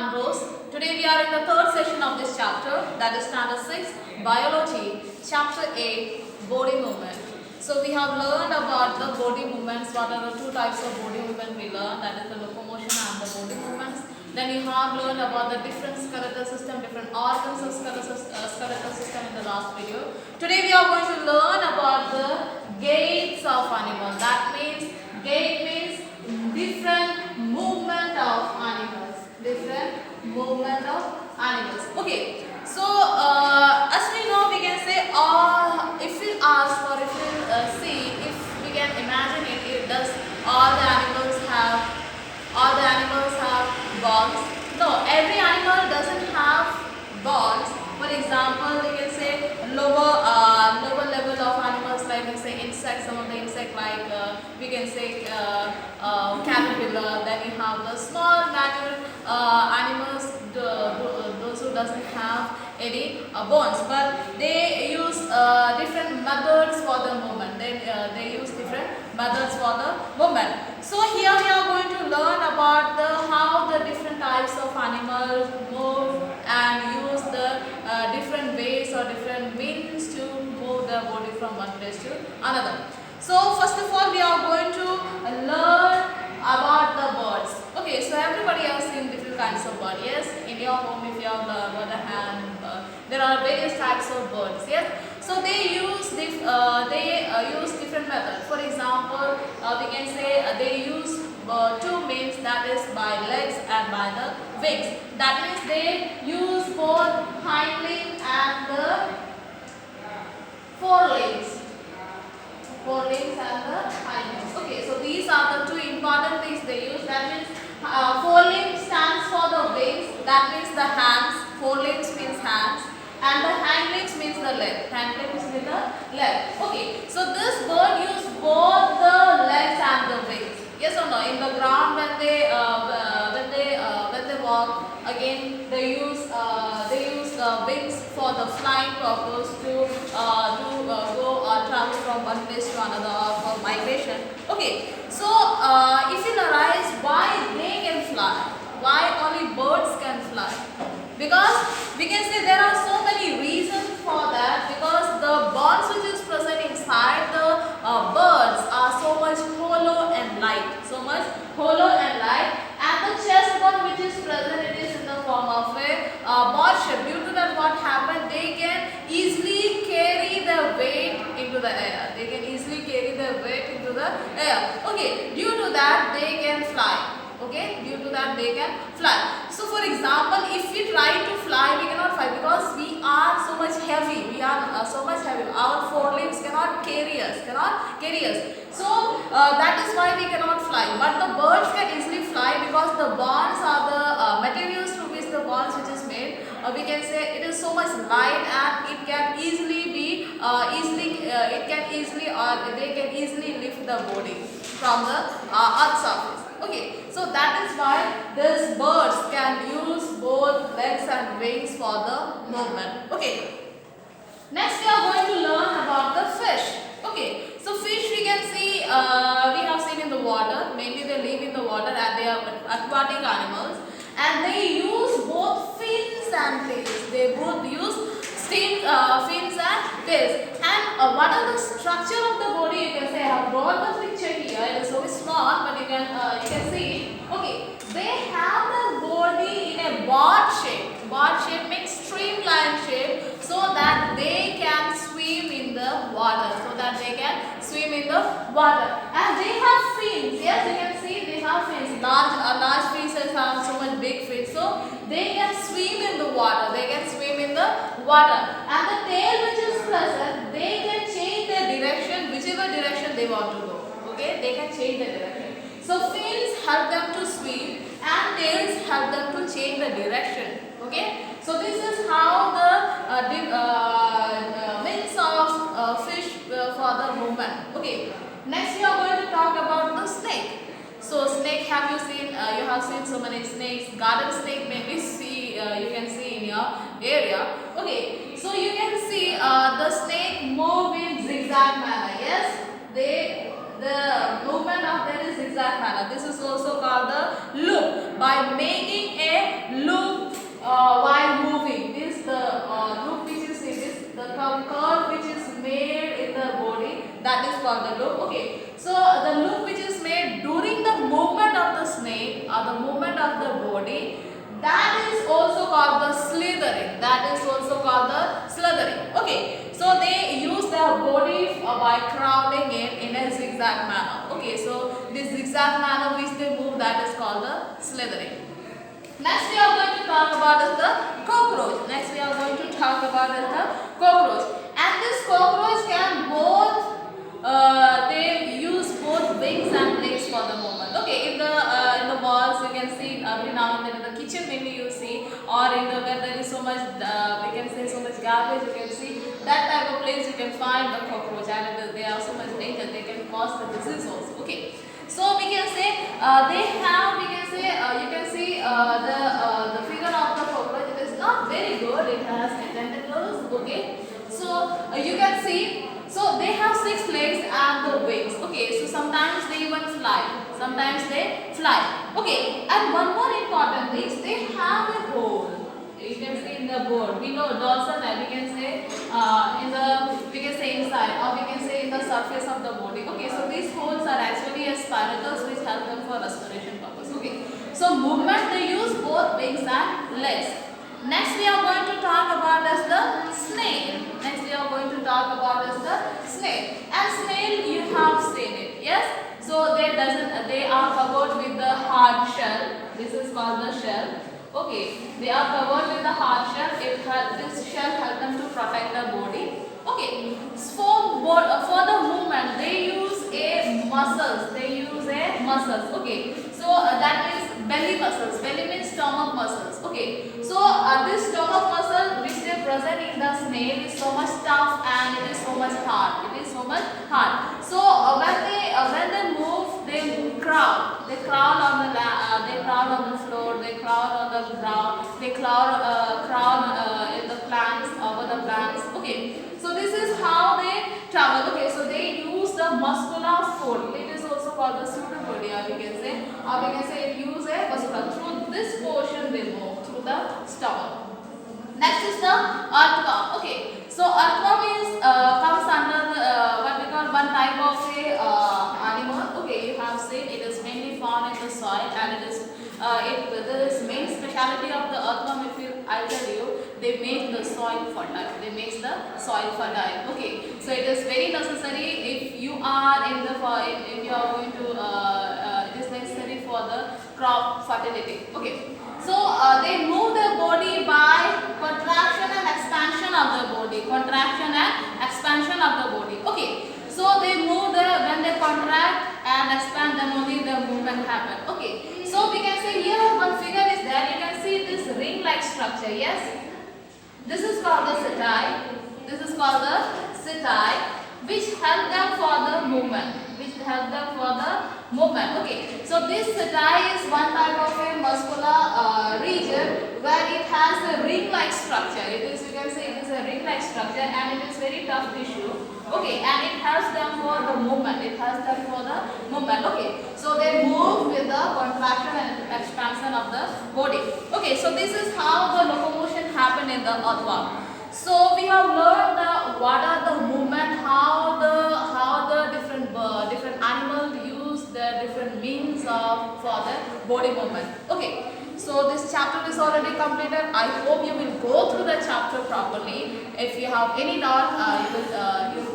I'm Rose. Today we are in the third session of this chapter, that is Standard 6, Biology, Chapter 8, Body Movement. So we have learned about the body movements. What are the two types of body movement we learned? That is the locomotion and the body movements. Then you have learned about the different skeletal system, different organs of skeletal system in the last video. Today we are going to learn about the gaits of animals. That means gait means different movement of animals. Different movement of animals. Okay. So as we know, we can say if we ask or if we see, if we can imagine it does all the animals have bones? No, every animal doesn't have bones. For example, we can say lower level of animals, like we say insects. Some of the insect like we can say caterpillar. Then you have the small mammal animals, those who doesn't have any bones, but they use different methods for the movement. They use different methods for the movement. So here we are going to learn about how the different types of animals move and use the different ways or different means to move their body from one place to another. So first of all, we are going to learn about the birds. Okay, so everybody has seen different kinds of birds. Yes, in your home, if you have a hand, there are various types of birds. Yes, so they use different methods. For example, we can say they use two means, that is by legs and by the wings. That means they use both hind leg and the forelegs. Forelegs and the hind legs. Okay, so these are the two important things they use. That means foreleg stands for the wings. That means the hands. Forelegs means hands. And the hind legs means the leg. Hind legs means the leg. Okay, so this bird use both the legs and the wings. Yes or no? In the ground, when they walk, again they use wings for the flying purpose to go or travel from one place to another or for migration. Okay, so if it arises, why they can fly? Why only birds can fly? Because we can say there are so many reasons for that, because the bonds which is present inside the birds are so much hollow and light. So much hollow and light. And the chest bone which is present, it is in the form of a ball shape. Due to that, what happened? They can easily carry the weight into the air. They can easily carry the weight into the air. Okay, due to that they can fly. Okay, due to that they can fly. So for example, if we try to fly, we cannot fly because we are so much heavy. We are so much heavy. Our forelegs cannot carry us. So that is why we cannot fly. But the birds can easily fly because the bonds are the materials through which the bonds which is made. We can say it is so much light and it can easily be they can easily lift the body from the earth's surface. Okay, so that is why these birds can use both legs and wings for the movement. Okay, next we are going to learn about the fish. Okay, so fish we can see, we have seen in the water. Mainly they live in the water and they are aquatic animals. And they use both fins and tails. They both use fins and tails. And what are the structure of the body? You can say I have brought the picture here. It is so small, but you can see it. Okay, they have the body in a board shape. Board shape means streamlined shape, so that they can swim in the water. And they have fins. Yes, you can see they have fins. Large fishes have so much big fins, so they can swim in the water. And the tail which is present, they can change their direction, whichever direction they want to go. Okay, they can change the direction. So fins help them to swim and tails help them to change the direction. Okay, so this is how the means of fish for the movement. Okay, next we are going to talk about the snake. So snake, have you seen? You have seen so many snakes. Garden snake maybe you can see in your area. Okay, so you can see the snake move in zigzag manner. Yes, the movement of that is zigzag manner. This is also called the loop. By making a loop zigzag manner. Okay, so this zigzag manner which they move, that is called the slithering. Next we are going to talk about is the cockroach. Next we are going to talk about is the cockroach. And this cockroach can both they use both wings and legs for the movement. Okay, in the walls you can see every now and then in the kitchen maybe you see, or in the where there is so much we can say so much garbage, you can see that type of place you can find the cockroach, and they are so much danger, they can cause the disease also. Okay, so we can say they have, we can say you can see the figure of the cockroach. It is not very good. It has tentacles. Okay, so you can see. So they have 6 legs and the wings. Okay, so sometimes they even fly. Sometimes they fly. Okay, and one more important thing is they have a hole. You can see in the board. We know dorsal head. We can say inside, or we can say in the surface of the body. Okay, so these holes are actually as spiracles which help them for respiration purpose. Okay, so movement they use both wings and legs. Next we are going to talk about as the snail. Next we are going to talk about as the snail. And snail you have seen it. Yes. So they are covered with the hard shell. This is called the shell. Okay. They are covered with the hard shell. This shell helps them to protect the body. Okay. For the movement they use a muscles. They use a muscles. Okay. So that is belly muscles. Belly means stomach muscles. Okay. So this stomach muscle which they present in the snail is so much tough and it is so much hard. It is so much hard. So when they move, they crawl. They crawl on the floor. They crawl on the ground. They crawl in the plants, over the plants. Okay. So this is how they travel. Okay. So they use the muscular fold. It is also called the pseudopodia. We can say, or we can say it use a muscular. Through this portion they move through the stomach. Next is the earthworm. Okay, so earthworm is comes under what we call one type of a animal. Okay, you have seen it is mainly found in the soil, and it is the main speciality of the earthworm. I tell you, they make the soil fertile. They make the soil fertile. Okay, so it is very necessary if you are in the if you are going to it is necessary for the crop fertility. Okay. So they move their body by contraction and expansion of the body. Contraction and expansion of the body. Okay. So they move when they contract and expand, then only the movement happen. Okay. So we can say here one figure is there. You can see this ring-like structure. Yes. This is called the setae. This is called the setae, which help them for the movement. Okay, so this setae is one type of a muscular region where it has a ring-like structure. It is, you can say, it is a ring-like structure, and it is very tough tissue. Okay, and it helps them for the movement. Okay, so they move with the contraction and expansion of the body. Okay, so this is how the locomotion happen in the earthworm. So we have learned what are the movement, how the different animals use the different means for the body movement. Okay, so this chapter is already completed. I hope you will go through the chapter properly. If you have any doubt, you will